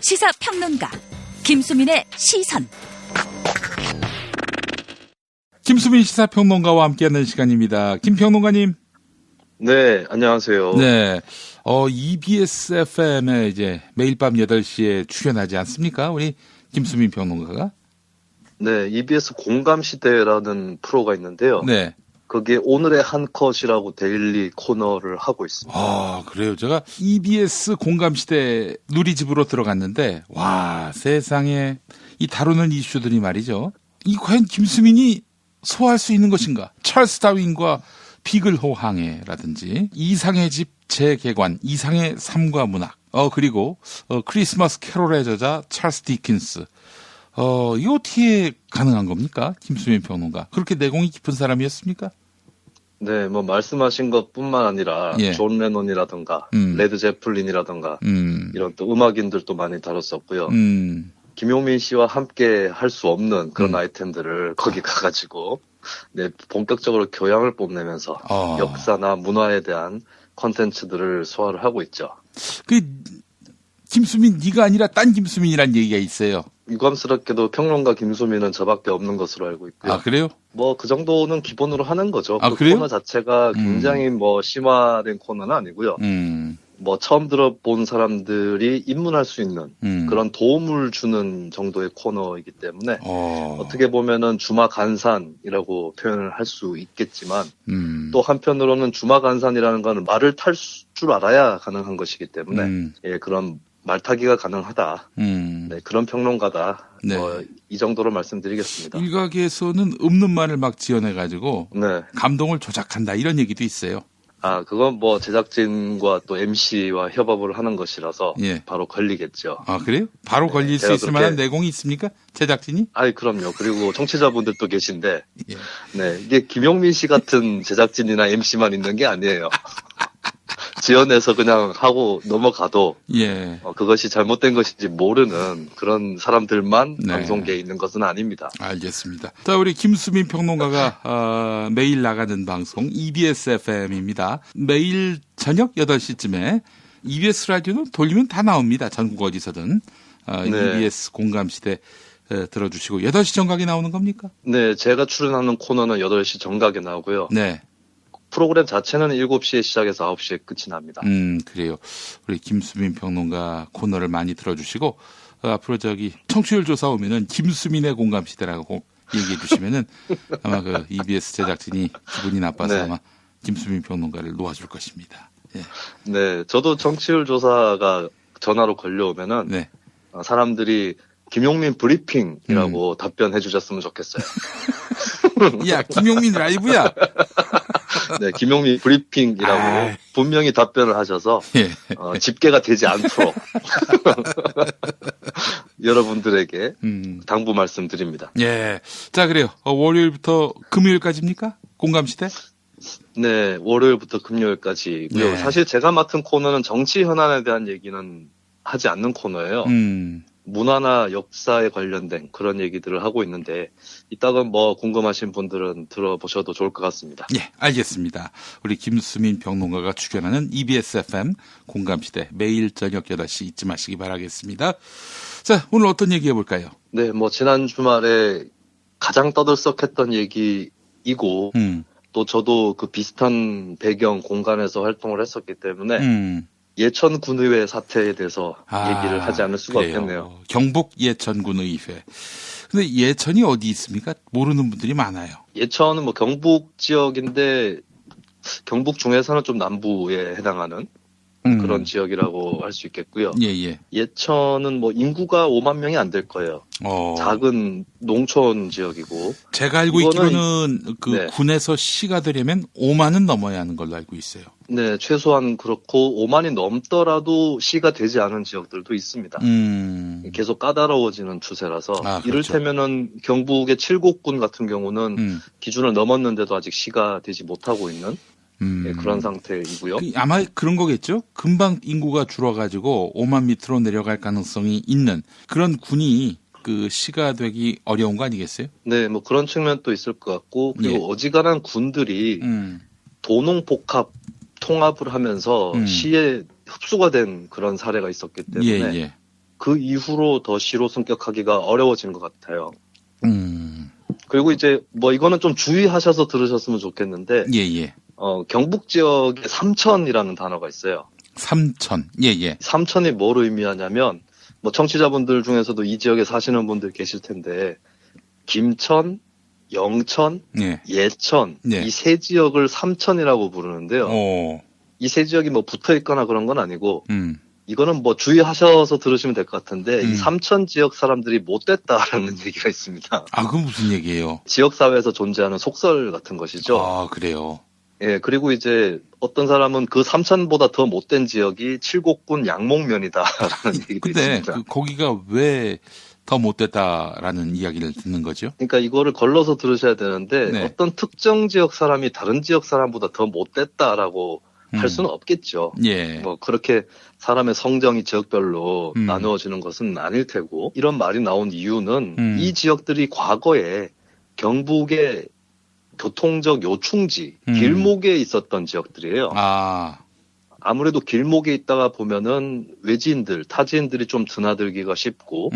시사평론가 김수민의 시선. 김수민 시사평론가와 함께하는 시간입니다. 김평론가님. 네, 안녕하세요. 네, EBS FM에 이제 매일 밤 8시에 출연하지 않습니까? 우리 김수민 평론가가. 네, EBS 공감시대라는 프로가 있는데요. 네. 거기에 오늘의 한 컷이라고 데일리 코너를 하고 있습니다. 아, 그래요. 제가 EBS 공감시대 누리집으로 들어갔는데, 와, 세상에 이 다루는 이슈들이 말이죠. 이 과연 김수민이 소화할 수 있는 것인가? 찰스 다윈과 비글호 항해라든지 이상의 집 재개관, 이상의 삶과 문학, 그리고 크리스마스 캐롤의 저자 찰스 디킨스. 이거 어떻게 가능한 겁니까? 김수민 평론가. 그렇게 내공이 깊은 사람이었습니까? 네, 뭐 말씀하신 것뿐만 아니라 예. 존 레논이라든가 레드 제플린이라든가 이런 또 음악인들도 많이 다뤘었고요. 김용민 씨와 함께 할 수 없는 그런 아이템들을 거기 가가지고 네, 본격적으로 교양을 뽐내면서 역사나 문화에 대한 콘텐츠들을 소화를 하고 있죠. 김수민 네가 아니라 딴 김수민이란 얘기가 있어요. 유감스럽게도 평론가 김수민은 저밖에 없는 것으로 알고 있고요. 아, 그래요? 뭐 그 정도는 기본으로 하는 거죠. 아, 그 그래요? 코너 자체가 굉장히 뭐 심화된 코너는 아니고요. 뭐 처음 들어본 사람들이 입문할 수 있는 그런 도움을 주는 정도의 코너이기 때문에 어떻게 보면은 주마간산이라고 표현을 할 수 있겠지만 또 한편으로는 주마간산이라는 건 말을 탈 줄 알아야 가능한 것이기 때문에 예, 그런 말타기가 가능하다. 네, 그런 평론가다. 네. 이 정도로 말씀드리겠습니다. 일각에서는 없는 말을 막 지어내가지고 네. 감동을 조작한다 이런 얘기도 있어요. 아, 그건 뭐 제작진과 또 MC와 협업을 하는 것이라서 예. 바로 걸리겠죠. 아, 그래요? 바로 네, 걸릴 수 제가 있을 만한 그렇게- 내공이 있습니까? 제작진이? 아이, 그럼요. 그리고 청취자분들도 계신데, 예. 네, 이게 김용민 씨 같은 제작진이나 MC만 있는 게 아니에요. 지어내서 그냥 하고 넘어가도 예. 그것이 잘못된 것인지 모르는 그런 사람들만 네. 방송계에 있는 것은 아닙니다. 알겠습니다. 자, 우리 김수민 평론가가 매일 나가는 방송 EBS FM입니다. 매일 저녁 8시쯤에 EBS 라디오는 돌리면 다 나옵니다. 전국 어디서든. 네. EBS 공감시대 들어주시고 8시 정각에 나오는 겁니까? 네, 제가 출연하는 코너는 8시 정각에 나오고요. 네. 프로그램 자체는 7시에 시작해서 9시에 끝이 납니다. 그래요. 우리 김수민 평론가 코너를 많이 들어주시고 앞으로 청취율 조사 오면은 김수민의 공감시대라고 얘기해 주시면은 아마 그 EBS 제작진이 기분이 나빠서 네. 아마 김수민 평론가를 놓아줄 것입니다. 예. 네, 저도 정치율 조사가 전화로 걸려오면은 네. 사람들이 김용민 브리핑이라고 답변해 주셨으면 좋겠어요. 야, 김용민 라이브야. 네, 김용민 브리핑이라고 아이. 분명히 답변을 하셔서 예. 집계가 되지 않도록 여러분들에게 당부 말씀드립니다. 예. 자, 그래요. 월요일부터 금요일까지입니까? 공감시대? 네, 월요일부터 금요일까지고요. 네. 사실 제가 맡은 코너는 정치 현안에 대한 얘기는 하지 않는 코너예요. 문화나 역사에 관련된 그런 얘기들을 하고 있는데 이따가 뭐 궁금하신 분들은 들어보셔도 좋을 것 같습니다. 예, 알겠습니다. 우리 김수민 평론가가 출연하는 EBS FM 공감시대 매일 저녁 8시 잊지 마시기 바라겠습니다. 자, 오늘 어떤 얘기 해볼까요? 네, 뭐 지난 주말에 가장 떠들썩했던 얘기이고 또 저도 그 비슷한 배경 공간에서 활동을 했었기 때문에 예천 군의회 사태에 대해서 얘기를 하지 않을 수가 그래요. 없겠네요. 경북 예천군의회. 근데 예천이 어디 있습니까? 모르는 분들이 많아요. 예천은 뭐 경북 지역인데 경북 중에서는 좀 남부에 해당하는 그런 지역이라고 할 수 있겠고요. 예. 예천은 뭐 인구가 5만 명이 안 될 거예요. 작은 농촌 지역이고. 제가 알고 이거는- 있기로는 그 네. 군에서 시가 되려면 5만은 넘어야 하는 걸로 알고 있어요. 네, 최소한 그렇고 5만이 넘더라도 시가 되지 않은 지역들도 있습니다. 계속 까다로워지는 추세라서 그렇죠. 이를테면은 경북의 칠곡군 같은 경우는 기준을 넘었는데도 아직 시가 되지 못하고 있는 네, 그런 상태이고요. 아마 그런 거겠죠? 금방 인구가 줄어가지고 5만 밑으로 내려갈 가능성이 있는 그런 군이 그 시가 되기 어려운 거 아니겠어요? 네, 뭐 그런 측면도 있을 것 같고 그리고 예. 어지간한 군들이 도농복합 통합을 하면서 시에 흡수가 된 그런 사례가 있었기 때문에 예. 그 이후로 더 시로 승격하기가 어려워진 것 같아요. 그리고 이제 뭐 이거는 좀 주의하셔서 들으셨으면 좋겠는데, 예. 경북 지역에 삼천이라는 단어가 있어요. 삼천, 예. 삼천이 뭘 의미하냐면, 뭐 청취자분들 중에서도 이 지역에 사시는 분들 계실 텐데, 김천, 영천, 예천, 이 세 지역을 삼천이라고 부르는데요. 이 세 지역이 뭐 붙어 있거나 그런 건 아니고, 이거는 뭐 주의하셔서 들으시면 될 것 같은데, 이 삼천 지역 사람들이 못됐다라는 얘기가 있습니다. 아, 그건 무슨 얘기예요? 지역사회에서 존재하는 속설 같은 것이죠. 아, 그래요? 예, 그리고 이제 어떤 사람은 그 삼천보다 더 못된 지역이 칠곡군 양목면이다라는 얘기도 있습니다. 근데 거기가 왜 더 못됐다라는 이야기를 듣는 거죠? 그러니까 이거를 걸러서 들으셔야 되는데 어떤 특정 지역 사람이 다른 지역 사람보다 더 못됐다라고 할 수는 없겠죠. 예. 뭐 그렇게 사람의 성정이 지역별로 나누어지는 것은 아닐 테고, 이런 말이 나온 이유는 이 지역들이 과거에 경북의 교통적 요충지, 길목에 있었던 지역들이에요. 아무래도 길목에 있다가 보면은 외지인들, 타지인들이 좀 드나들기가 쉽고,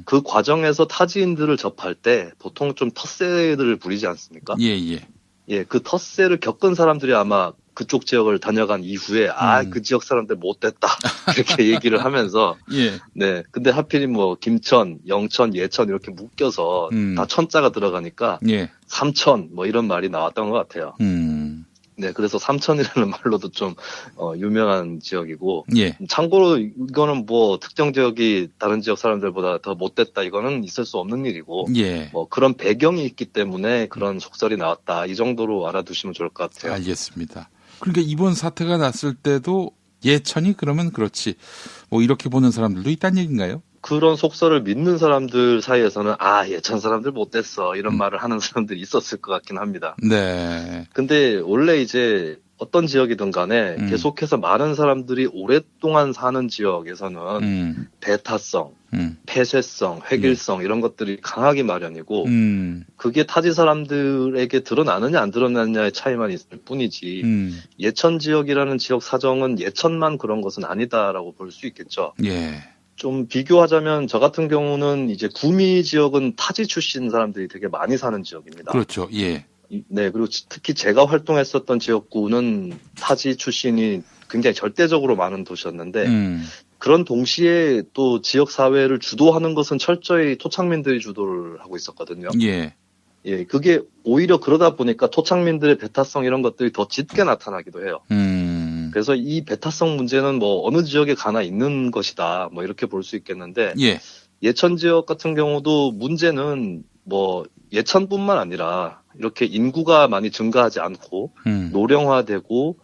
그 과정에서 타지인들을 접할 때 보통 좀 텃세들을 부리지 않습니까? 예, 그 텃세를 겪은 사람들이 아마 그쪽 지역을 다녀간 이후에 그 지역 사람들 못됐다 이렇게 얘기를 하면서 네, 근데 하필이 뭐 김천, 영천, 예천 이렇게 묶여서 다 천자가 들어가니까 삼천 뭐 이런 말이 나왔던 것 같아요. 네, 그래서 삼천이라는 말로도 좀 유명한 지역이고, 참고로 이거는 뭐 특정 지역이 다른 지역 사람들보다 더 못됐다 이거는 있을 수 없는 일이고, 뭐 그런 배경이 있기 때문에 그런 속설이 나왔다 이 정도로 알아두시면 좋을 것 같아요. 알겠습니다. 그러니까 이번 사태가 났을 때도 예천이 그러면 그렇지 뭐 이렇게 보는 사람들도 있다는 얘기인가요? 그런 속설을 믿는 사람들 사이에서는 예천 사람들 못됐어 이런 말을 하는 사람들이 있었을 것 같긴 합니다. 네. 근데 원래 이제 어떤 지역이든 간에 계속해서 많은 사람들이 오랫동안 사는 지역에서는 배타성, 폐쇄성, 획일성 이런 것들이 강하기 마련이고 그게 타지 사람들에게 드러나느냐 안 드러나느냐의 차이만 있을 뿐이지 예천 지역이라는 지역 사정은 예천만 그런 것은 아니다라고 볼 수 있겠죠. 좀 비교하자면 저 같은 경우는 이제 구미 지역은 타지 출신 사람들이 되게 많이 사는 지역입니다. 그렇죠. 예. 네, 그리고 특히 제가 활동했었던 지역구는 타지 출신이 굉장히 절대적으로 많은 도시였는데 그런 동시에 또 지역 사회를 주도하는 것은 철저히 토착민들이 주도를 하고 있었거든요. 예, 그게 오히려 그러다 보니까 토착민들의 배타성 이런 것들이 더 짙게 나타나기도 해요. 그래서 이 배타성 문제는 뭐 어느 지역에 가나 있는 것이다, 뭐 이렇게 볼 수 있겠는데, 예천 지역 같은 경우도 문제는 뭐 예천뿐만 아니라 이렇게 인구가 많이 증가하지 않고 노령화되고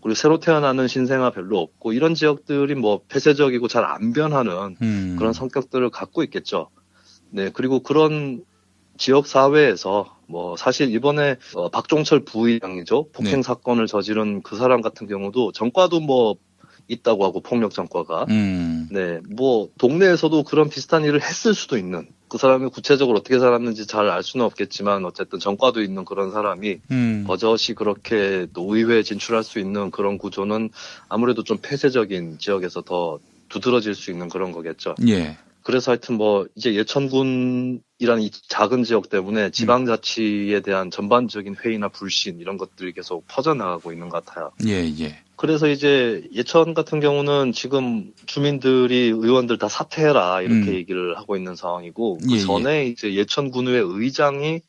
그리고 새로 태어나는 신생아 별로 없고 이런 지역들이 뭐 폐쇄적이고 잘 안 변하는 그런 성격들을 갖고 있겠죠. 네, 그리고 그런 지역 사회에서 뭐 사실 이번에 박종철 부의장이죠. 폭행 사건을 저지른 그 사람 같은 경우도 전과도 뭐 있다고 하고 폭력 전과가 네, 뭐 동네에서도 그런 비슷한 일을 했을 수도 있는, 그 사람이 구체적으로 어떻게 살았는지 잘 알 수는 없겠지만 어쨌든 전과도 있는 그런 사람이 버젓이 그렇게 또 의회에 진출할 수 있는 그런 구조는 아무래도 좀 폐쇄적인 지역에서 더 두드러질 수 있는 그런 거겠죠. 그래서 하여튼 뭐 이제 예천군이라는 이 작은 지역 때문에 지방자치에 대한 전반적인 회의나 불신 이런 것들이 계속 퍼져나가고 있는 것 같아요. 그래서 이제 예천 같은 경우는 지금 주민들이 의원들 다 사퇴해라 이렇게 얘기를 하고 있는 상황이고, 그 전에 이제 예천군의회 의장이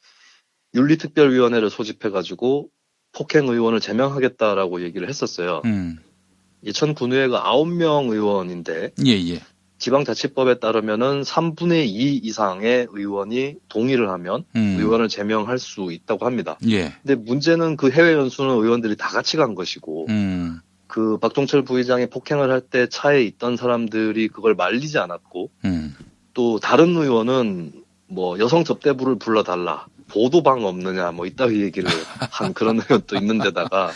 윤리특별위원회를 소집해가지고 폭행 의원을 제명하겠다라고 얘기를 했었어요. 예천군의회가 9명 의원인데 지방자치법에 따르면은 3분의 2 이상의 의원이 동의를 하면 의원을 제명할 수 있다고 합니다. 근데 문제는 그 해외 연수는 의원들이 다 같이 간 것이고 그 박종철 부의장이 폭행을 할 때 차에 있던 사람들이 그걸 말리지 않았고 또 다른 의원은 뭐 여성 접대부를 불러달라, 보도방 없느냐 뭐 이따위 얘기를 한 그런 의원도 있는데다가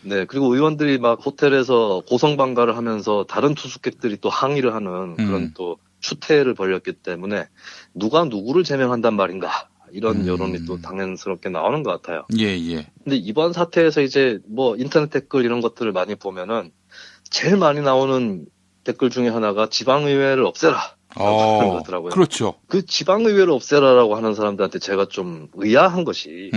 네, 그리고 의원들이 막 호텔에서 고성방가를 하면서 다른 투숙객들이 또 항의를 하는 그런 또 추태를 벌였기 때문에 누가 누구를 제명한단 말인가 이런 여론이 또 당연스럽게 나오는 것 같아요. 근데 이번 사태에서 이제 뭐 인터넷 댓글 이런 것들을 많이 보면은 제일 많이 나오는 댓글 중에 하나가 지방의회를 없애라. 라고 하는 거더라고요. 그렇죠. 그 지방의회를 없애라라고 하는 사람들한테 제가 좀 의아한 것이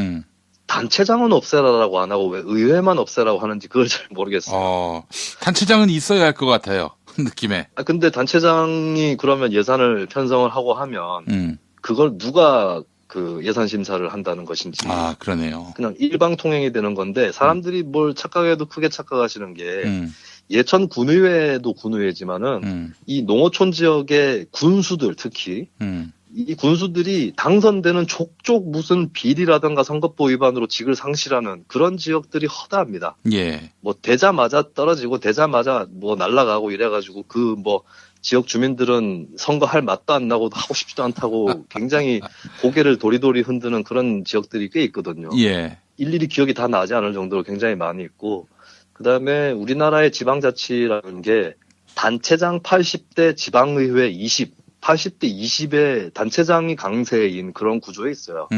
단체장은 없애라라고 안 하고 왜 의회만 없애라고 하는지 그걸 잘 모르겠어요. 단체장은 있어야 할 것 같아요. 느낌에. 근데 단체장이 그러면 예산을 편성을 하고 하면 그걸 누가 그 예산 심사를 한다는 것인지. 그러네요. 그냥 일방통행이 되는 건데 사람들이 뭘 착각해도 크게 착각하시는 게 예천 군의회도 군의회지만은 이 농어촌 지역의 군수들 특히 이 군수들이 당선되는 족족 무슨 비리라든가 선거법 위반으로 직을 상실하는 그런 지역들이 허다합니다. 예. 뭐 되자마자 떨어지고 되자마자 뭐 날아가고 이래가지고 그 뭐 지역 주민들은 선거할 맛도 안 나고 하고 싶지도 않다고 굉장히 고개를 도리도리 흔드는 그런 지역들이 꽤 있거든요. 예. 일일이 기억이 다 나지 않을 정도로 굉장히 많이 있고 그다음에 우리나라의 지방자치라는 게 단체장 80대 지방의회 20, 80대 20의 단체장이 강세인 그런 구조에 있어요.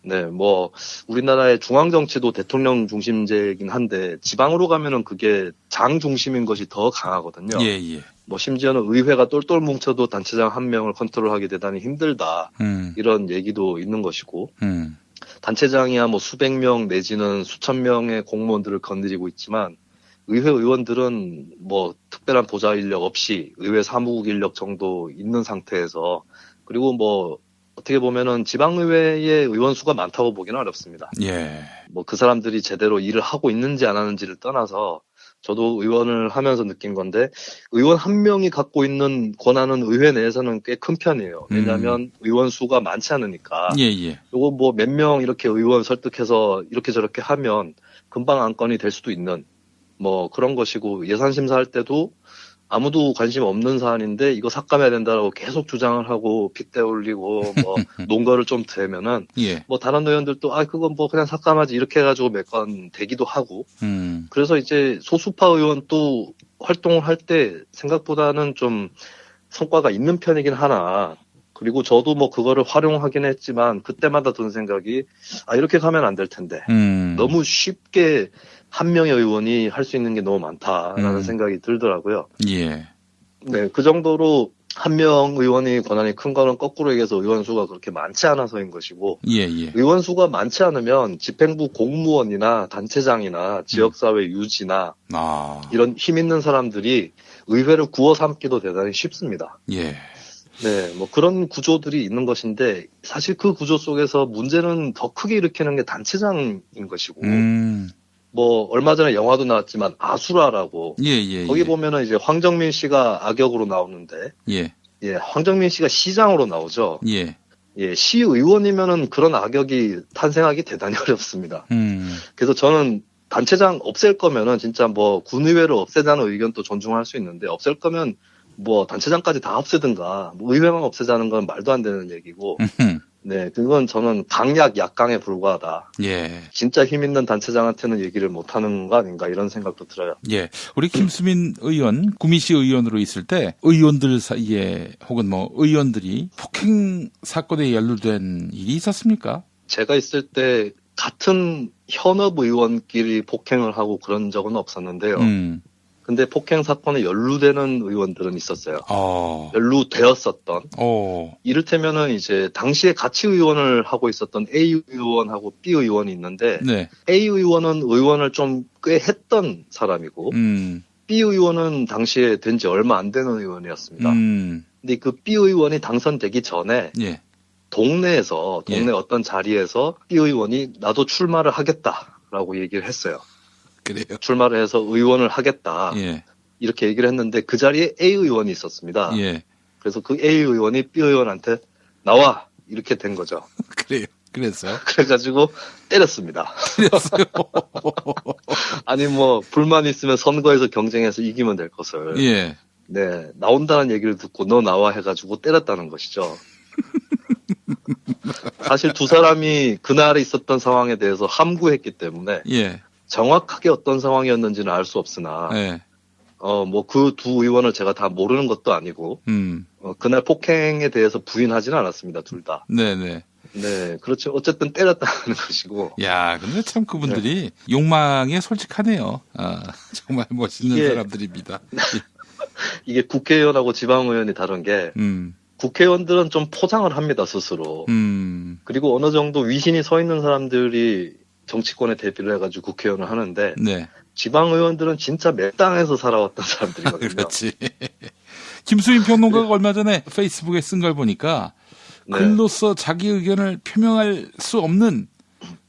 네, 뭐 우리나라의 중앙 정치도 대통령 중심제이긴 한데 지방으로 가면은 그게 장 중심인 것이 더 강하거든요. 예, 예. 뭐 심지어는 의회가 똘똘 뭉쳐도 단체장 한 명을 컨트롤하기 대단히 힘들다. 이런 얘기도 있는 것이고. 단체장이야 뭐 수백 명 내지는 수천 명의 공무원들을 건드리고 있지만 의회 의원들은 뭐 특별한 보좌 인력 없이 의회 사무국 인력 정도 있는 상태에서 그리고 뭐 어떻게 보면은 지방의회의 의원 수가 많다고 보기는 어렵습니다. 예. 뭐 그 사람들이 제대로 일을 하고 있는지 안 하는지를 떠나서 저도 의원을 하면서 느낀 건데 의원 한 명이 갖고 있는 권한은 의회 내에서는 꽤 큰 편이에요. 왜냐하면 의원 수가 많지 않으니까. 예, 예. 요거 뭐 몇 명 이렇게 의원 설득해서 이렇게 저렇게 하면 금방 안건이 될 수도 있는 뭐 그런 것이고 예산 심사할 때도 아무도 관심 없는 사안인데 이거 삭감해야 된다라고 계속 주장을 하고 빗대 올리고 뭐 논거를 좀 대면은 예. 뭐 다른 의원들도 그건 뭐 그냥 삭감하지 이렇게 해가지고 몇 건 되기도 하고 그래서 이제 소수파 의원 또 활동을 할 때 생각보다는 좀 성과가 있는 편이긴 하나 그리고 저도 뭐 그거를 활용하긴 했지만 그때마다 드는 생각이 이렇게 가면 안 될 텐데 너무 쉽게 한 명의 의원이 할 수 있는 게 너무 많다라는 생각이 들더라고요. 예. 네, 그 정도로 한 명 의원이 권한이 큰 거는 거꾸로 얘기해서 의원 수가 그렇게 많지 않아서인 것이고, 예, 예. 의원 수가 많지 않으면 집행부 공무원이나 단체장이나 지역사회 유지나 이런 힘 있는 사람들이 의회를 구워 삼기도 대단히 쉽습니다. 예. 네, 뭐 그런 구조들이 있는 것인데 사실 그 구조 속에서 문제는 더 크게 일으키는 게 단체장인 것이고. 뭐 얼마 전에 영화도 나왔지만 아수라라고 거기 보면은 이제 황정민 씨가 악역으로 나오는데 황정민 씨가 시장으로 나오죠. 시의원이면은 그런 악역이 탄생하기 대단히 어렵습니다. 그래서 저는 단체장 없앨 거면은 진짜 뭐 군의회를 없애자는 의견도 존중할 수 있는데 없앨 거면 뭐 단체장까지 다 없애든가 뭐 의회만 없애자는 건 말도 안 되는 얘기고 네, 그건 저는 강약 약강에 불과하다. 예. 진짜 힘 있는 단체장한테는 얘기를 못 하는 거 아닌가 이런 생각도 들어요. 예. 우리 김수민 의원, 구미시 의원으로 있을 때 의원들 사이에 혹은 뭐 의원들이 폭행 사건에 연루된 일이 있었습니까? 제가 있을 때 같은 현업 의원끼리 폭행을 하고 그런 적은 없었는데요. 근데 폭행 사건에 연루되는 의원들은 있었어요. 연루되었었던. 이를테면은 이제 당시에 같이 의원을 하고 있었던 A 의원하고 B 의원이 있는데 A 의원은 의원을 좀 꽤 했던 사람이고 B 의원은 당시에 된 지 얼마 안 되는 의원이었습니다. 근데 그 B 의원이 당선되기 전에 동네 어떤 자리에서 B 의원이 나도 출마를 하겠다라고 얘기를 했어요. 그래요. 출마를 해서 의원을 하겠다. 이렇게 얘기를 했는데 그 자리에 A 의원이 있었습니다. 그래서 그 A 의원이 B 의원한테 나와 이렇게 된 거죠. 그래요. 그랬어요. 그래가지고 때렸습니다. 때렸어요. 아니 뭐 불만 있으면 선거에서 경쟁해서 이기면 될 것을. 네, 나온다는 얘기를 듣고 너 나와 해가지고 때렸다는 것이죠. 사실 두 사람이 그날에 있었던 상황에 대해서 함구했기 때문에 정확하게 어떤 상황이었는지는 알 수 없으나 뭐 그 두 의원을 제가 다 모르는 것도 아니고 그날 폭행에 대해서 부인하지는 않았습니다. 둘 다. 네네. 네, 그렇죠. 어쨌든 때렸다는 것이고. 야, 근데 참 그분들이 욕망에 솔직하네요. 정말 멋있는 사람들입니다. 이게 국회의원하고 지방의원이 다른 게 국회의원들은 좀 포장을 합니다, 스스로. 그리고 어느 정도 위신이 서 있는 사람들이 정치권에 대비를 해가지고 국회의원을 하는데 네. 지방의원들은 진짜 맨땅에서 살아왔던 사람들이거든요. 그렇지. 김수민 평론가가 얼마 전에 페이스북에 쓴 걸 보니까 네. 글로써 자기 의견을 표명할 수 없는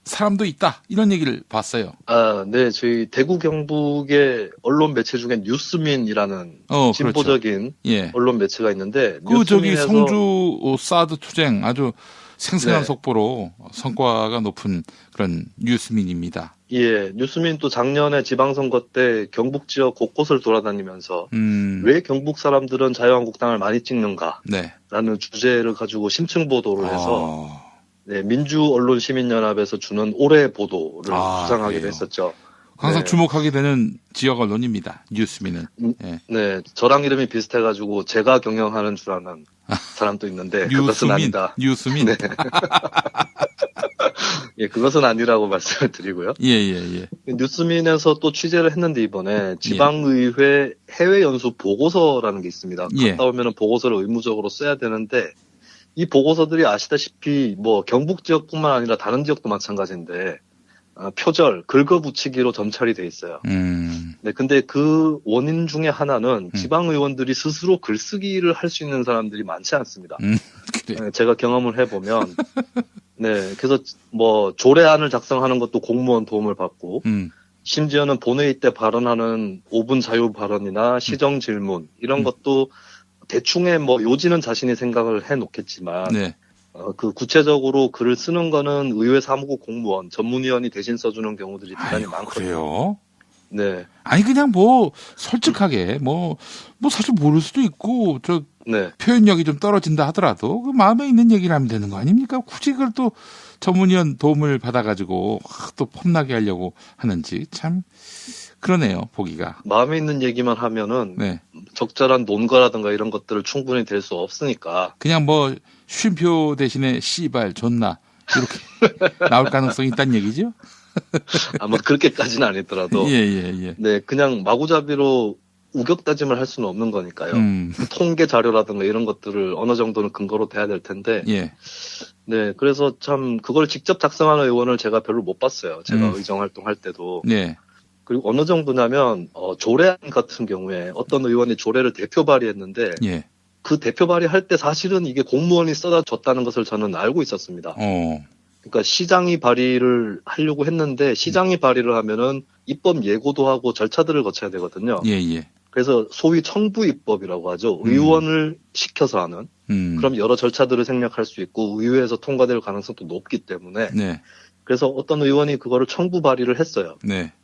사람도 있다. 이런 얘기를 봤어요. 아, 네. 저희 대구 경북의 언론 매체 중에 뉴스민이라는 진보적인 그렇죠. 예. 언론 매체가 있는데 그 저기 성주 사드 투쟁 아주 생생한 네. 속보로 성과가 높은 그런 뉴스민입니다. 예, 뉴스민 또 작년에 지방선거 때 경북 지역 곳곳을 돌아다니면서 왜 경북 사람들은 자유한국당을 많이 찍는가 네. 라는 주제를 가지고 심층 보도를 해서 네, 민주언론시민연합에서 주는 올해 보도를 수상하기도 했었죠. 항상 네. 주목하게 되는 지역 언론입니다. 뉴스민은. 네. 네, 저랑 이름이 비슷해가지고 제가 경영하는 줄 아는 사람도 있는데 그것은 아니다. 뉴스민. 네. 예, 그것은 아니라고 말씀을 드리고요. 예. 뉴스민에서 또 취재를 했는데 이번에 지방의회 해외 연수 보고서라는 게 있습니다. 갔다 오면은 보고서를 의무적으로 써야 되는데 이 보고서들이 아시다시피 뭐 경북 지역뿐만 아니라 다른 지역도 마찬가지인데 표절, 긁어붙이기로 점철이 돼 있어요. 네, 근데 그 원인 중에 하나는 지방의원들이 스스로 글쓰기를 할 수 있는 사람들이 많지 않습니다. 그래. 네, 제가 경험을 해보면 네, 그래서 뭐 조례안을 작성하는 것도 공무원 도움을 받고 심지어는 본회의 때 발언하는 5분 자유 발언이나 시정 질문 이런 것도 대충의 뭐 요지는 자신이 생각을 해놓겠지만 네. 그 구체적으로 글을 쓰는 거는 의회 사무국 공무원, 전문위원이 대신 써주는 경우들이 대단히 많거든요. 그래요? 네. 아니 그냥 뭐 솔직하게 뭐 사실 모를 수도 있고 저 네. 표현력이 좀 떨어진다 하더라도 그 마음에 있는 얘기를 하면 되는 거 아닙니까? 굳이 그걸 또 전문위원 도움을 받아가지고 또 폼나게 하려고 하는지 참 그러네요, 보기가. 마음에 있는 얘기만 하면은 네. 적절한 논거라든가 이런 것들을 충분히 될 수 없으니까. 그냥 뭐 쉼표 대신에 씨발 존나 이렇게 나올 가능성이 있다는 얘기죠? 아마 그렇게까지는 아니더라도. 예. 네, 그냥 마구잡이로 우격다짐을 할 수는 없는 거니까요. 통계 자료라든가 이런 것들을 어느 정도는 근거로 돼야 될 텐데. 예. 네, 그래서 참 그걸 직접 작성하는 의원을 제가 별로 못 봤어요. 제가 의정 활동할 때도. 네. 그리고 어느 정도냐면 조례안 같은 경우에 어떤 의원이 조례를 대표 발의했는데 예. 그 대표 발의할 때 사실은 이게 공무원이 써다 줬다는 것을 저는 알고 있었습니다. 그러니까 시장이 발의를 하려고 했는데 시장이 발의를 하면은 입법 예고도 하고 절차들을 거쳐야 되거든요. 예. 그래서 소위 청부 입법이라고 하죠. 의원을 시켜서 하는. 그럼 여러 절차들을 생략할 수 있고 의회에서 통과될 가능성도 높기 때문에. 네. 그래서 어떤 의원이 그거를 청부 발의를 했어요. 네.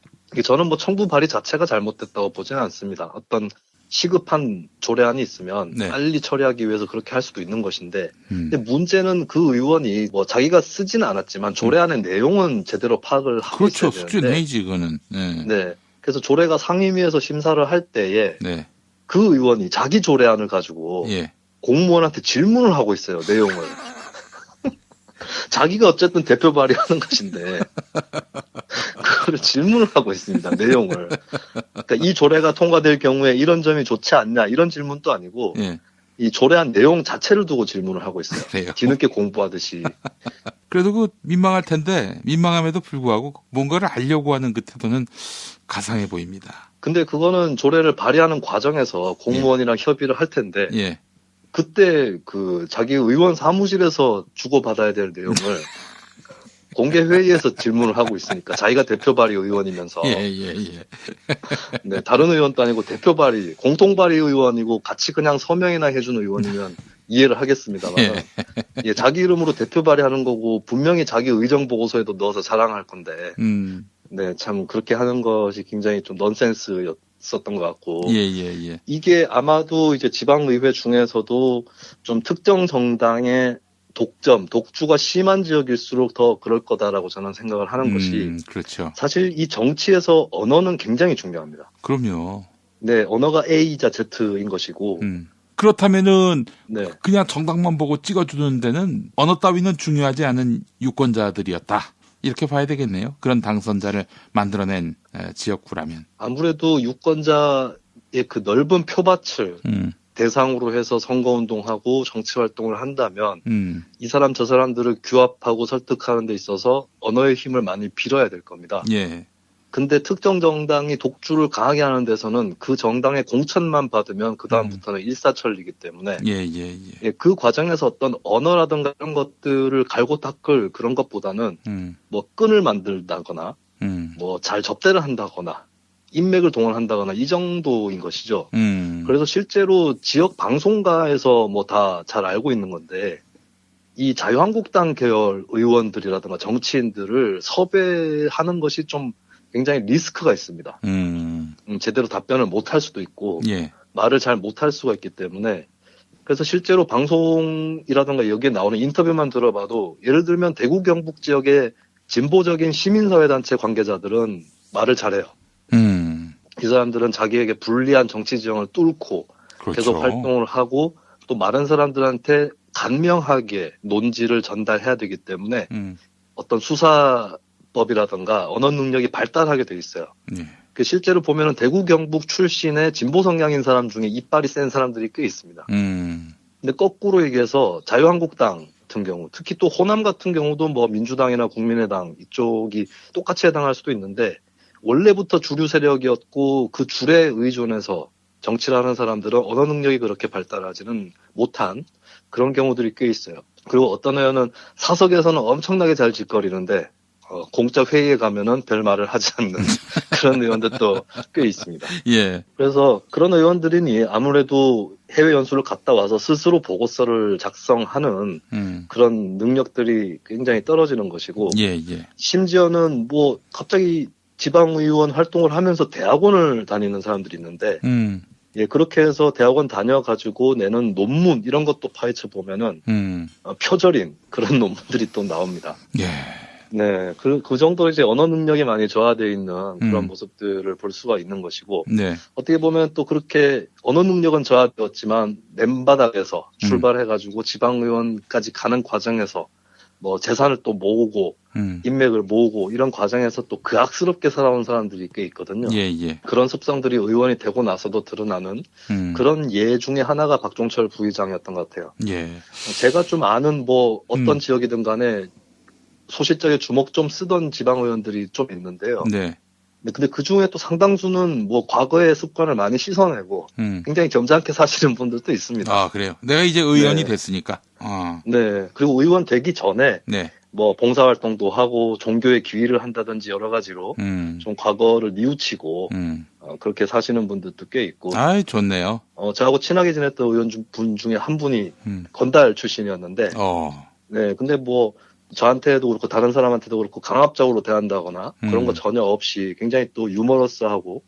저는 뭐 청부 발의 자체가 잘못됐다고 보지는 않습니다. 어떤 시급한 조례안이 있으면 네. 빨리 처리하기 위해서 그렇게 할 수도 있는 것인데 근데 문제는 그 의원이 뭐 자기가 쓰지는 않았지만 조례안의 내용은 제대로 파악을 하고 그렇죠. 있어야 되는데 숙제 내지 그거는. 네. 네. 그래서 조례가 상임위에서 심사를 할 때에 네. 그 의원이 자기 조례안을 가지고 예. 공무원한테 질문을 하고 있어요. 내용을. 자기가 어쨌든 대표 발의하는 것인데 그거를 질문을 하고 있습니다. 내용을. 그러니까 이 조례가 통과될 경우에 이런 점이 좋지 않냐 이런 질문도 아니고 예. 이 조례안 내용 자체를 두고 질문을 하고 있어요. 그래요? 뒤늦게 공부하듯이. 그래도 그 민망할 텐데 민망함에도 불구하고 뭔가를 알려고 하는 그 태도는 가상해 보입니다. 근데 그거는 조례를 발의하는 과정에서 공무원이랑 협의를 할 텐데 예. 그때 그 자기 의원 사무실에서 주고받아야 될 내용을 공개 회의에서 질문을 하고 있으니까 자기가 대표 발의 의원이면서 네, 다른 의원도 아니고 대표 발의 공통 발의 의원이고 같이 그냥 서명이나 해준 의원이면 이해를 하겠습니다만 예, 자기 이름으로 대표 발의하는 거고 분명히 자기 의정 보고서에도 넣어서 자랑할 건데 네, 참 그렇게 하는 것이 굉장히 좀 넌센스였었던 것 같고 예. 이게 아마도 이제 지방의회 중에서도 좀 특정 정당의 독주가 심한 지역일수록 더 그럴 거다라고 저는 생각을 하는 것이 그렇죠. 사실 이 정치에서 언어는 굉장히 중요합니다. 그럼요. 네, 언어가 A이자 Z인 것이고 그렇다면은 네. 그냥 정당만 보고 찍어주는 데는 언어 따위는 중요하지 않은 유권자들이었다. 이렇게 봐야 되겠네요. 그런 당선자를 만들어낸 지역구라면. 아무래도 유권자 그 넓은 표밭을 대상으로 해서 선거운동하고 정치활동을 한다면 이 사람 저 사람들을 규합하고 설득하는 데 있어서 언어의 힘을 많이 빌어야 될 겁니다. 예. 근데 특정 정당이 독주를 강하게 하는 데서는 그 정당의 공천만 받으면 그 다음부터는 일사천리이기 때문에 그 과정에서 어떤 언어라든가 이런 것들을 갈고 닦을 그런 것보다는 뭐 끈을 만들다거나 뭐 잘 접대를 한다거나 인맥을 동원한다거나 이 정도인 것이죠. 그래서 실제로 지역 방송가에서 뭐 다 잘 알고 있는 건데 이 자유한국당 계열 의원들이라든가 정치인들을 섭외하는 것이 좀 굉장히 리스크가 있습니다. 제대로 답변을 못할 수도 있고 말을 잘 못할 수가 있기 때문에 그래서 실제로 방송이라든가 여기에 나오는 인터뷰만 들어봐도 예를 들면 대구 경북 지역의 진보적인 시민사회단체 관계자들은 말을 잘해요. 이 사람들은 자기에게 불리한 정치 지형을 뚫고 그렇죠. 계속 활동을 하고 또 많은 사람들한테 간명하게 논지를 전달해야 되기 때문에 어떤 수사법이라든가 언어 능력이 발달하게 돼 있어요. 실제로 보면은 대구 경북 출신의 진보 성향인 사람 중에 이빨이 센 사람들이 꽤 있습니다. 근데 거꾸로 얘기해서 자유한국당 같은 경우, 특히 또 호남 같은 경우도 뭐 민주당이나 국민의당 이쪽이 똑같이 해당할 수도 있는데 원래부터 주류 세력이었고 그 줄에 의존해서 정치를 하는 사람들은 언어 능력이 그렇게 발달하지는 못한 그런 경우들이 꽤 있어요. 그리고 어떤 의원은 사석에서는 엄청나게 잘 짓거리는데 공짜 회의에 가면은 별 말을 하지 않는 그런 의원들도 꽤 있습니다. 예. 그래서 그런 의원들이니 아무래도 해외 연수를 갔다 와서 스스로 보고서를 작성하는 그런 능력들이 굉장히 떨어지는 것이고, 심지어는 뭐 갑자기 지방의원 활동을 하면서 대학원을 다니는 사람들이 있는데, 그렇게 해서 대학원 다녀가지고 내는 논문 이런 것도 파헤쳐 보면은 표절인 그런 논문들이 또 나옵니다. 네, 그 정도로 이제 언어 능력이 많이 저하되어 있는 그런 모습들을 볼 수가 있는 것이고, 어떻게 보면 또 그렇게 언어 능력은 저하되었지만 맨바닥에서 출발해가지고 지방의원까지 가는 과정에서 뭐 재산을 또 모으고 인맥을 모으고 이런 과정에서 또 극악스럽게 살아온 사람들이 꽤 있거든요. 그런 습성들이 의원이 되고 나서도 드러나는 그런 예 중에 하나가 박종철 부의장이었던 것 같아요. 제가 좀 아는 뭐 어떤 지역이든 간에 소실적에 주먹 좀 쓰던 지방의원들이 좀 있는데요. 근데 그 중에 또 상당수는 뭐 과거의 습관을 많이 씻어내고 굉장히 점잖게 사시는 분들도 있습니다. 아, 그래요? 내가 이제 의원이 됐으니까. 네. 그리고 의원 되기 전에 뭐 봉사활동도 하고 종교에 기위를 한다든지 여러 가지로 좀 과거를 뉘우치고 그렇게 사시는 분들도 꽤 있고. 아, 좋네요. 저하고 친하게 지냈던 의원 분 중에 한 분이 건달 출신이었는데 네. 근데 뭐 저한테도 그렇고 다른 사람한테도 그렇고 강압적으로 대한다거나 그런 거 전혀 없이 굉장히 또 유머러스하고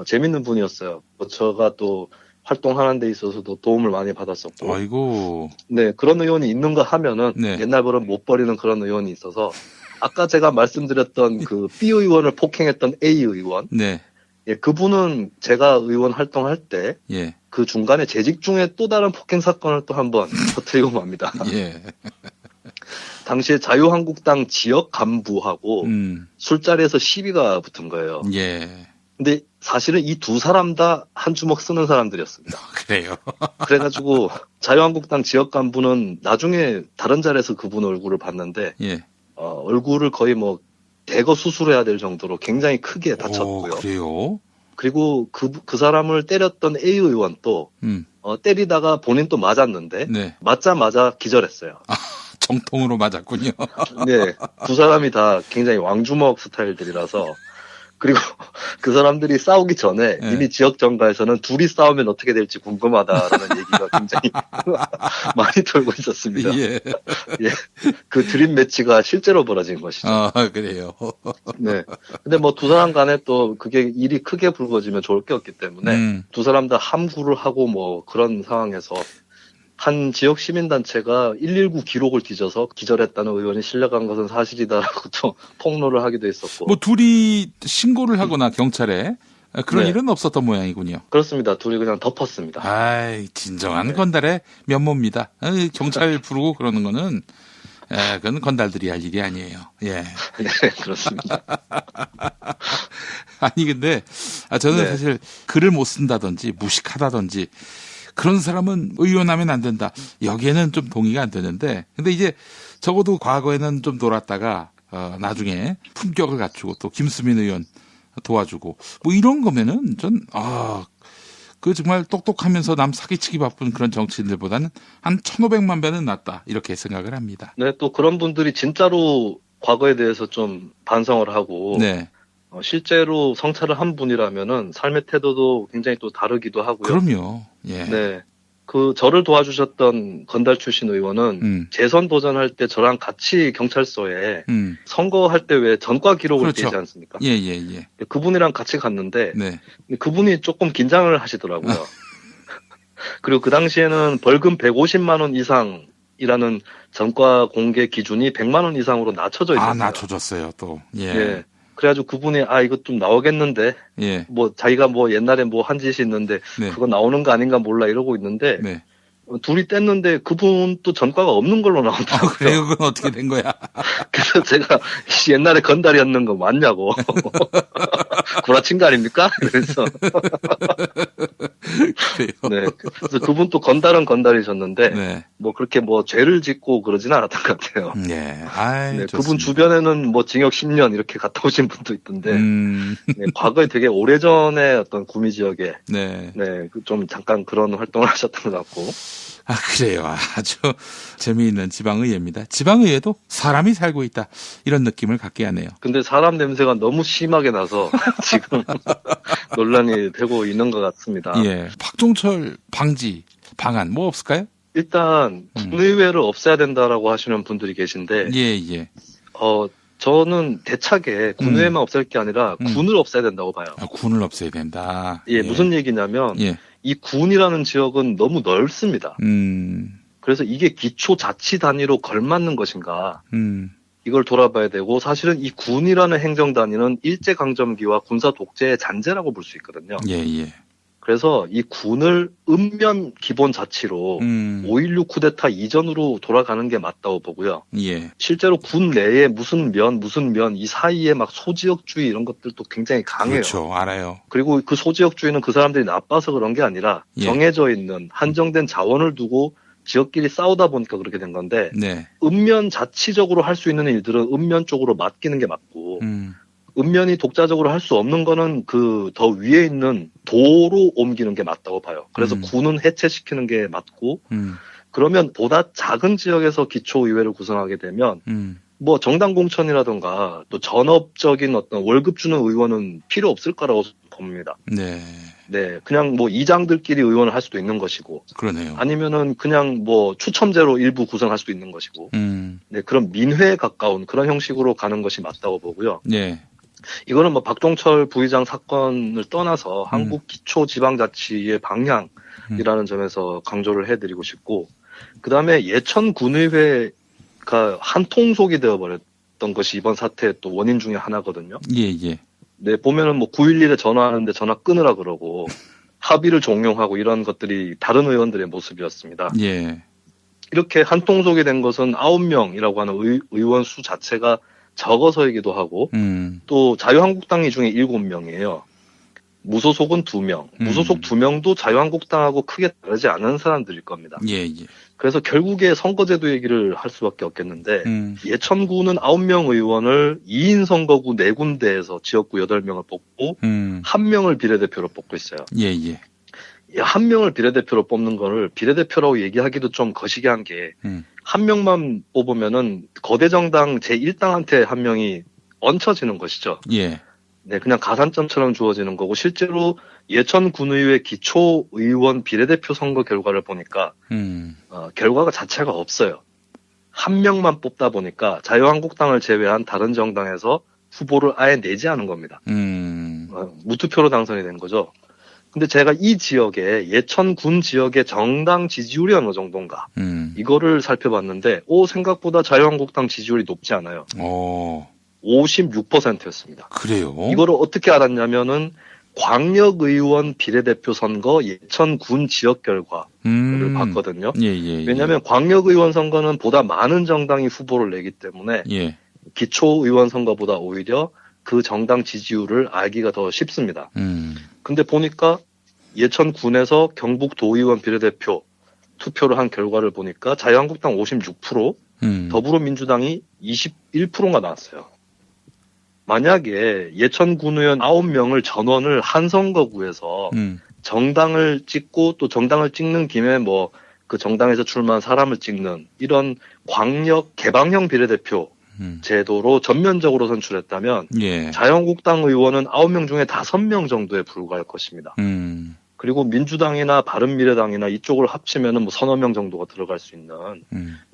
재밌는 분이었어요. 제가 또 활동하는 데 있어서도 도움을 많이 받았었고. 아이고. 네, 그런 의원이 있는가 하면은 옛날 버릇 못 버리는 그런 의원이 있어서 아까 제가 말씀드렸던 그 B 의원을 폭행했던 A 의원. 그분은 제가 의원 활동할 때 그 중간에 재직 중에 또 다른 폭행 사건을 또 한번 터뜨리고 맙니다. 당시에 자유한국당 지역 간부하고 술자리에서 시비가 붙은 거예요. 근데 사실은 이 두 사람 다 한 주먹 쓰는 사람들이었습니다. 그래요? 그래가지고 자유한국당 지역 간부는 나중에 다른 자리에서 그분 얼굴을 봤는데 얼굴을 거의 뭐 대거 수술해야 될 정도로 굉장히 크게 다쳤고요. 그래요? 그리고 그 사람을 때렸던 A 의원도 때리다가 본인 또 맞았는데 맞자마자 기절했어요. 정통으로 맞았군요. 네, 두 사람이 다 굉장히 왕주먹 스타일들이라서 그리고 그 사람들이 싸우기 전에 이미 지역 정가에서는 둘이 싸우면 어떻게 될지 궁금하다라는 얘기가 굉장히 많이 돌고 있었습니다. 그 드림 매치가 실제로 벌어진 것이죠. 아, 그래요. 네. 근데 뭐 두 사람 간에 또 그게 일이 크게 불거지면 좋을 게 없기 때문에 두 사람 다 함구를 하고 뭐 그런 상황에서 한 지역 시민단체가 119 기록을 뒤져서 기절했다는 의원이 실려간 것은 사실이다라고 또 폭로를 하기도 했었고. 뭐 둘이 신고를 하거나 경찰에 그런 일은 없었던 모양이군요. 그렇습니다. 둘이 그냥 덮었습니다. 아이, 진정한 건달의 면모입니다. 경찰 부르고 그러는 거는 그건 건달들이 할 일이 아니에요. 네, 그렇습니다. 아니 근데 저는 네. 사실 글을 못 쓴다든지 무식하다든지 그런 사람은 의원하면 안 된다. 여기에는 좀 동의가 안 되는데 근데 이제 적어도 과거에는 좀 놀았다가 나중에 품격을 갖추고 또 김수민 의원 도와주고 뭐 이런 거면은 전 그 정말 똑똑하면서 남 사기치기 바쁜 그런 정치인들보다는 한 1,500만 배는 낫다 이렇게 생각을 합니다. 네, 또 그런 분들이 진짜로 과거에 대해서 좀 반성을 하고 네. 실제로 성찰을 한 분이라면은 삶의 태도도 굉장히 또 다르기도 하고요. 그럼요. 예. 네. 저를 도와주셨던 건달 출신 의원은 재선 도전할 때 저랑 같이 경찰서에 선거할 때 왜 전과 기록을 그렇죠. 떼지 않습니까? 예. 그분이랑 같이 갔는데 네. 그분이 조금 긴장을 하시더라고요. 그리고 그 당시에는 벌금 150만 원 이상이라는 전과 공개 기준이 100만 원 이상으로 낮춰져 있었어요. 낮춰졌어요, 또. 예. 예. 그래가지고 그분이 이거 좀 나오겠는데 예. 자기가 옛날에 한 짓이 있는데 네. 그거 나오는 거 아닌가 몰라 이러고 있는데 네. 둘이 뗐는데 그분 또 전과가 없는 걸로 나오더라고요. 그래요? 그건 어떻게 된 거야? 그래서 제가 옛날에 건달이었는 거 맞냐고. 구라친 거 아닙니까? 그래서 그래요. 네. 그래서 그분 또 건달은 건달이셨는데 네. 그렇게 죄를 짓고 그러지는 않았던 것 같아요. 예. 네, 그분 주변에는 징역 10년 이렇게 갔다 오신 분도 있던데 네, 과거에 되게 오래전에 어떤 구미 지역에 네. 좀 잠깐 그런 활동을 하셨던 것 같고. 그래요. 아주 재미있는 지방의회입니다. 지방의회도 사람이 살고 있다. 이런 느낌을 갖게 하네요. 근데 사람 냄새가 너무 심하게 나서 지금 논란이 되고 있는 것 같습니다. 예. 박종철 방지 방안 뭐 없을까요? 일단 군의회를 없애야 된다라고 하시는 분들이 계신데 예. 저는 대차게 군의회만 없앨 게 아니라 군을 없애야 된다고 봐요. 군을 없애야 된다. 예, 무슨 얘기냐면 이 군이라는 지역은 너무 넓습니다. 그래서 이게 기초 자치 단위로 걸맞는 것인가? 이걸 돌아봐야 되고 사실은 이 군이라는 행정 단위는 일제 강점기와 군사 독재의 잔재라고 볼 수 있거든요. 예. 그래서 이 군을 읍면 기본 자치로 5.16 쿠데타 이전으로 돌아가는 게 맞다고 보고요. 예. 실제로 군 내에 무슨 면 이 사이에 막 소지역주의 이런 것들도 굉장히 강해요. 그렇죠. 알아요. 그리고 그 소지역주의는 그 사람들이 나빠서 그런 게 아니라 정해져 있는 한정된 자원을 두고 지역끼리 싸우다 보니까 그렇게 된 건데 읍면 자치적으로 할 수 있는 일들은 읍면 쪽으로 맡기는 게 맞고 읍면이 독자적으로 할 수 없는 거는 더 위에 있는 도로 옮기는 게 맞다고 봐요. 그래서 군은 해체시키는 게 맞고, 그러면 보다 작은 지역에서 기초의회를 구성하게 되면, 정당 공천이라든가 또 전업적인 어떤 월급 주는 의원은 필요 없을 거라고 봅니다. 네. 그냥 이장들끼리 의원을 할 수도 있는 것이고. 그러네요. 아니면은 그냥 추첨제로 일부 구성할 수도 있는 것이고. 네. 그런 민회에 가까운 그런 형식으로 가는 것이 맞다고 보고요. 네. 이거는 박종철 부의장 사건을 떠나서 한국 기초지방자치의 방향이라는 점에서 강조를 해드리고 싶고, 그 다음에 예천 군의회가 한통속이 되어버렸던 것이 이번 사태의 또 원인 중에 하나거든요. 예. 네, 보면은 911에 전화하는데 전화 끊으라 그러고, 합의를 종용하고 이런 것들이 다른 의원들의 모습이었습니다. 예. 이렇게 한통속이 된 것은 9명이라고 하는 의원 수 자체가 적어서이기도 하고 또 자유한국당이 중에 7명이에요. 무소속은 2명. 무소속 2명도 자유한국당하고 크게 다르지 않은 사람들일 겁니다. 예. 그래서 결국에 선거제도 얘기를 할 수밖에 없겠는데 예천구는 9명 의원을 2인 선거구 4군데에서 지역구 8명을 뽑고 1명을 비례대표로 뽑고 있어요. 예. 1명을 비례대표로 뽑는 거를 비례대표라고 얘기하기도 좀 거시기한 게 1명만 뽑으면은 거대 정당 제1당한테 1명이 얹혀지는 것이죠. 예. 네, 그냥 가산점처럼 주어지는 거고 실제로 예천 군의회 기초의원 비례대표 선거 결과를 보니까 결과가 자체가 없어요. 1명만 뽑다 보니까 자유한국당을 제외한 다른 정당에서 후보를 아예 내지 않은 겁니다. 무투표로 당선이 된 거죠. 근데 제가 이 지역에 예천군 지역의 정당 지지율이 어느 정도인가 이거를 살펴봤는데 생각보다 자유한국당 지지율이 높지 않아요. 56%였습니다. 그래요? 이거를 어떻게 알았냐면은 광역의원 비례대표 선거 예천군 지역 결과를 봤거든요. 예. 왜냐하면 광역의원 선거는 보다 많은 정당이 후보를 내기 때문에 기초의원 선거보다 오히려 그 정당 지지율을 알기가 더 쉽습니다. 근데 보니까 예천군에서 경북 도의원 비례대표 투표를 한 결과를 보니까 자유한국당 56%, 더불어민주당이 21%가 나왔어요. 만약에 예천군 의원 9명을 전원을 한 선거구에서 정당을 찍고 또 정당을 찍는 김에 뭐 그 정당에서 출마한 사람을 찍는 이런 광역 개방형 비례대표 제도로 전면적으로 선출했다면 예. 자유한국당 의원은 9명 중에 5명 정도에 불과할 것입니다. 그리고 민주당이나 바른미래당이나 이쪽을 합치면은 뭐 서너 명 정도가 들어갈 수 있는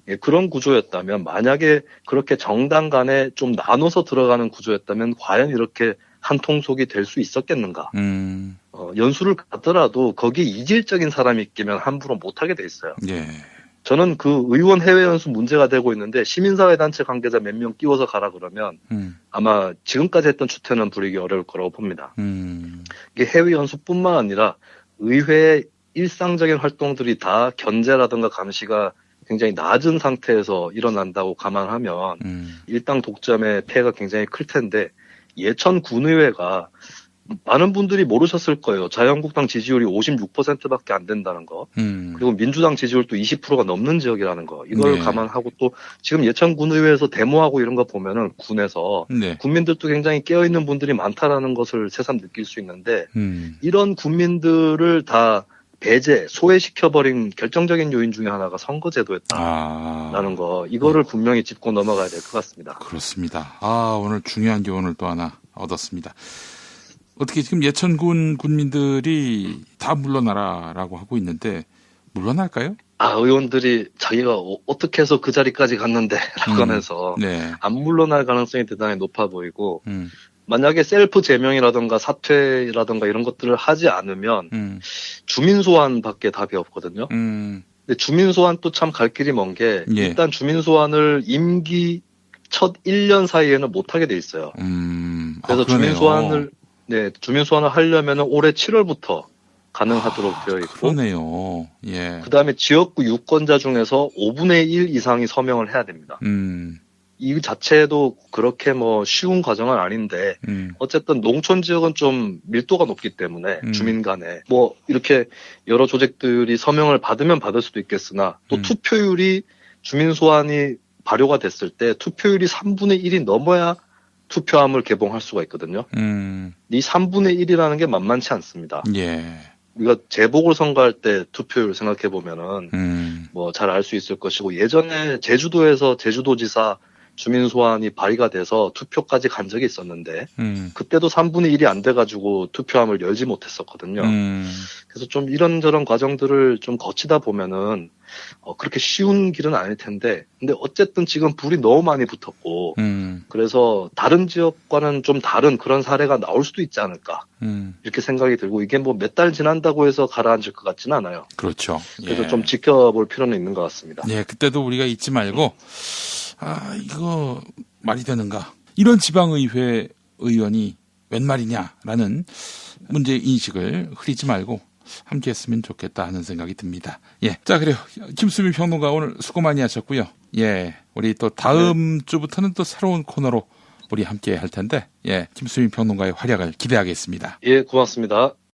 예, 그런 구조였다면 만약에 그렇게 정당 간에 좀 나눠서 들어가는 구조였다면 과연 이렇게 한 통속이 될 수 있었겠는가? 연수를 가더라도 거기에 이질적인 사람이 끼면 함부로 못하게 돼 있어요. 예. 저는 그 의원 해외 연수 문제가 되고 있는데 시민사회단체 관계자 몇 명 끼워서 가라 그러면 아마 지금까지 했던 추태는 부리기 어려울 거라고 봅니다. 이게 해외 연수뿐만 아니라 의회의 일상적인 활동들이 다 견제라든가 감시가 굉장히 낮은 상태에서 일어난다고 감안하면 일당 독점의 폐해가 굉장히 클 텐데 예천 군의회가 많은 분들이 모르셨을 거예요. 자유한국당 지지율이 56%밖에 안 된다는 거. 그리고 민주당 지지율도 20%가 넘는 지역이라는 거. 이걸 네. 감안하고 또 지금 예천 군의회에서 데모하고 이런 거 보면은 군에서 네. 국민들도 굉장히 깨어있는 분들이 많다라는 것을 새삼 느낄 수 있는데 이런 국민들을 다 배제, 소외시켜버린 결정적인 요인 중에 하나가 선거제도였다라는 거. 이거를 분명히 짚고 넘어가야 될 것 같습니다. 그렇습니다. 오늘 중요한 교훈을 또 하나 얻었습니다. 어떻게 지금 예천군 군민들이 다 물러나라라고 하고 있는데 물러날까요? 의원들이 자기가 어떻게 해서 그 자리까지 갔는데 라고 하면서 네. 안 물러날 가능성이 대단히 높아 보이고 만약에 셀프 제명이라든가 사퇴라든가 이런 것들을 하지 않으면 주민소환밖에 답이 없거든요. 근데 주민소환도 참 갈 길이 먼 게 예. 일단 주민소환을 임기 첫 1년 사이에는 못하게 돼 있어요. 그래서 주민소환을 하려면 올해 7월부터 가능하도록 되어 있고. 그러네요. 예. 그 다음에 지역구 유권자 중에서 5분의 1 이상이 서명을 해야 됩니다. 이 자체도 그렇게 뭐 쉬운 과정은 아닌데 어쨌든 농촌 지역은 좀 밀도가 높기 때문에 주민 간에 뭐 이렇게 여러 조직들이 서명을 받으면 받을 수도 있겠으나 또 투표율이 주민 소환이 발효가 됐을 때 투표율이 3분의 1이 넘어야 투표함을 개봉할 수가 있거든요. 이 3분의 1이라는 게 만만치 않습니다. 예. 우리가 재보궐 선거할 때 투표율 생각해 보면은 뭐 잘 알 수 있을 것이고 예전에 제주도에서 제주도지사 주민 소환이 발의가 돼서 투표까지 간 적이 있었는데 그때도 3분의 1이 안 돼가지고 투표함을 열지 못했었거든요. 그래서 좀 이런저런 과정들을 좀 거치다 보면은 그렇게 쉬운 길은 아닐 텐데 근데 어쨌든 지금 불이 너무 많이 붙었고 그래서 다른 지역과는 좀 다른 그런 사례가 나올 수도 있지 않을까 이렇게 생각이 들고 이게 뭐 몇 달 지난다고 해서 가라앉을 것 같지는 않아요. 그렇죠. 그래서 예. 좀 지켜볼 필요는 있는 것 같습니다. 예, 그때도 우리가 잊지 말고 이거 말이 되는가? 이런 지방의회 의원이 웬 말이냐라는 문제 인식을 흐리지 말고 함께 했으면 좋겠다 하는 생각이 듭니다. 예. 자, 그래요. 김수미 평론가 오늘 수고 많이 하셨고요. 예. 우리 또 다음 주부터는 또 새로운 코너로 우리 함께 할 텐데, 예. 김수미 평론가의 활약을 기대하겠습니다. 예, 고맙습니다.